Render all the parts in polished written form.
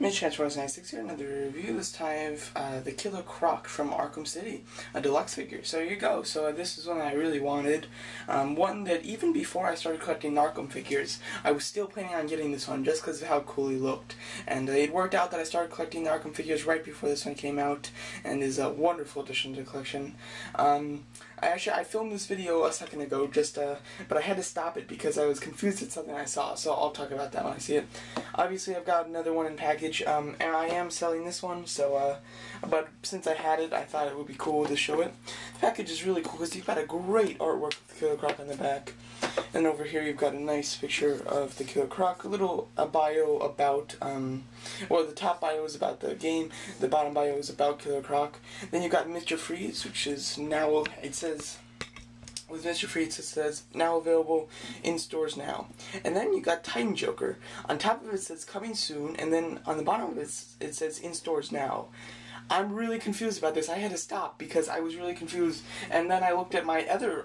Mitch96 here, another review, this time the Killer Croc from Arkham City, a deluxe figure. So here you go. So this is one I really wanted. One that even before I started collecting Arkham figures, I was still planning on getting this one just because of how cool he looked. And it worked out that I started collecting the Arkham figures right before this one came out, and is a wonderful addition to the collection. I filmed this video a second ago, but I had to stop it because I was confused at something I saw, so I'll talk about that when I see it. Obviously, I've got another one in package, and I am selling this one, so, but since I had it, I thought it would be cool to show it. The package is really cool because you've got a great artwork with the Killer Croc on the back. And over here you've got a nice picture of the Killer Croc, a little bio about, well, the top bio is about the game, the bottom bio is about Killer Croc. Then you've got Mr. Freeze, which is now, it says, with Mr. Freeze it says, now available in stores now. And then you got Titan Joker. On top of it says coming soon, and then on the bottom of it, it says in stores now. I'm really confused about this. I had to stop because I was really confused, and then I looked at my other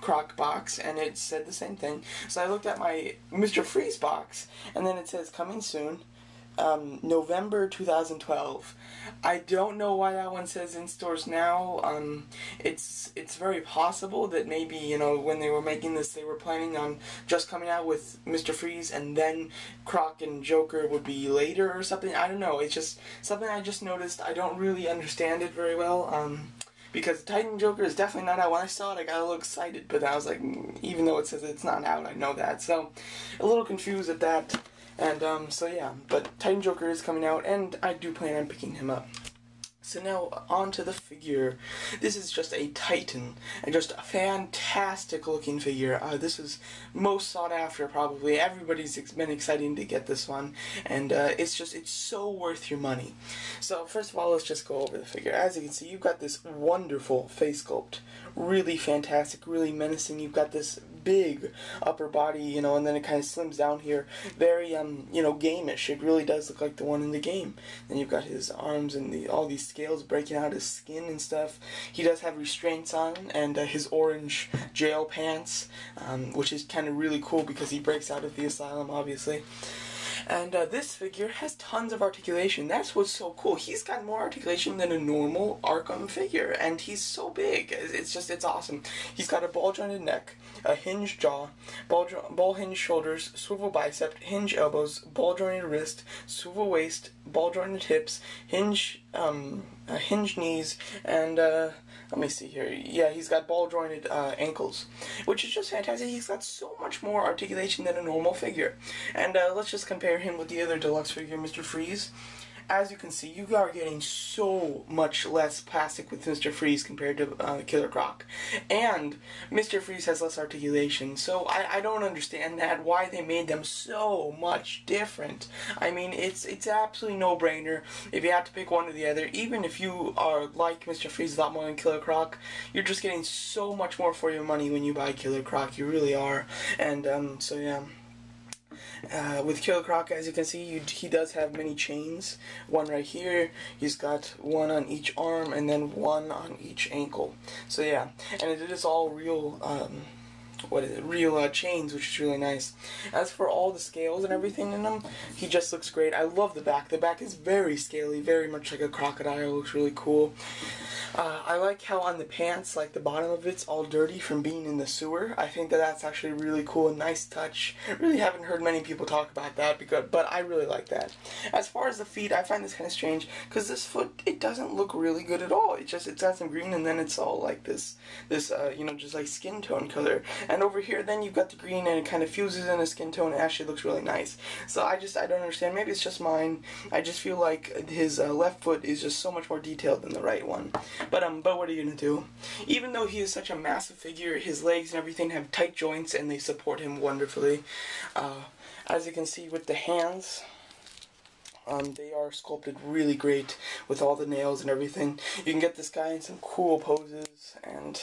Croc box and it said the same thing. So I looked at my Mr. Freeze box and then it says coming soon, November 2012. I don't know why that one says in stores now. It's very possible that maybe, you know, when they were making this, they were planning on just coming out with Mr. Freeze and then Croc and Joker would be later or something. I don't know. It's just something I just noticed. I don't really understand it very well. Because Titan Joker is definitely not out. When I saw it, I got a little excited, but I was like, even though it says it's not out, I know that. So, a little confused at that. And, so yeah, but Titan Joker is coming out, and I do plan on picking him up. So now, on to the figure. This is just a Titan, and just a fantastic looking figure. This is most sought after, probably. Everybody's been excited to get this one, and it's so worth your money. So first of all, let's just go over the figure. As you can see, you've got this wonderful face sculpt. Really fantastic, really menacing. You've got this big upper body, you know, and then it kind of slims down here. Very, you know, game-ish. It really does look like the one in the game. Then you've got his arms and all these scales breaking out his skin and stuff. He does have restraints on, and his orange jail pants, which is kind of really cool because he breaks out of the asylum, obviously. And this figure has tons of articulation. That's what's so cool. He's got more articulation than a normal Arkham figure, and he's so big. It's awesome. He's got a ball-jointed neck, a hinged jaw, ball-hinged shoulders, swivel bicep, hinge elbows, ball-jointed wrist, swivel waist, ball-jointed hips, hinged knees, and let me see here. Yeah, he's got ball-jointed ankles, which is just fantastic. He's got so much more articulation than a normal figure. And let's just compare him with the other deluxe figure, Mr. Freeze. As you can see, you are getting so much less plastic with Mr. Freeze compared to Killer Croc. And Mr. Freeze has less articulation, so I don't understand that, why they made them so much different. I mean, it's absolutely no-brainer. If you have to pick one or the other, even if you are like Mr. Freeze a lot more than Killer Croc, you're just getting so much more for your money when you buy Killer Croc. You really are. And, so yeah. With Killer Croc, as you can see, he does have many chains. One right here, he's got one on each arm, and then one on each ankle. So yeah, and it is all real, real chains, which is really nice. As for all the scales and everything in him, he just looks great. I love the back. The back is very scaly, very much like a crocodile. It looks really cool. I like how on the pants, like the bottom of it's all dirty from being in the sewer. I think that that's actually really cool, a nice touch. Really haven't heard many people talk about that, but I really like that. As far as the feet, I find this kind of strange, because this foot, it doesn't look really good at all. It's got some green, and then it's all like this you know, just like skin tone color. And over here, then you've got the green, and it kind of fuses in a skin tone, and actually looks really nice. So I don't understand. Maybe it's just mine. I just feel like his left foot is just so much more detailed than the right one. But what are you gonna do? Even though he is such a massive figure, his legs and everything have tight joints, and they support him wonderfully. As you can see with the hands, they are sculpted really great with all the nails and everything. You can get this guy in some cool poses, and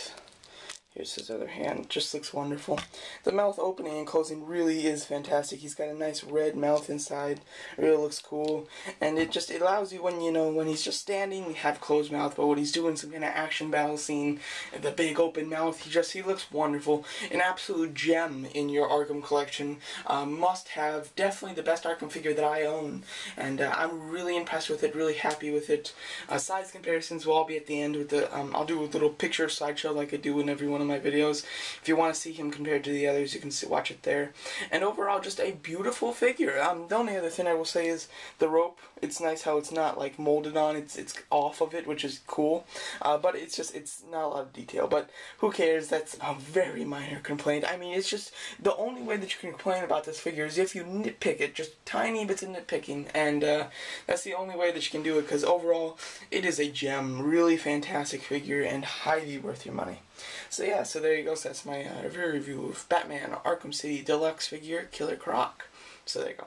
Here's his other hand. Just looks wonderful. The mouth opening and closing really is fantastic. He's got a nice red mouth inside. It really looks cool. And it allows you when, when he's just standing, you have closed mouth, but when he's doing some kind of action battle scene, the big open mouth, he looks wonderful. An absolute gem in your Arkham collection. Must have. Definitely the best Arkham figure that I own. And I'm really impressed with it, really happy with it. Size comparisons will all be at the end with the, I'll do a little picture slideshow like I do in every one of my videos. If you want to see him compared to the others, you can watch it there. And overall, just a beautiful figure. The only other thing I will say is the rope. It's nice how it's not like molded on. It's off of it, which is cool. But it's not a lot of detail. But who cares? That's a very minor complaint. I mean, it's just the only way that you can complain about this figure is if you nitpick it, just tiny bits of nitpicking, and that's the only way that you can do it. Because overall, it is a gem, really fantastic figure, and highly worth your money. So yeah, so there you go. So that's my review of Batman Arkham City Deluxe figure Killer Croc. So there you go.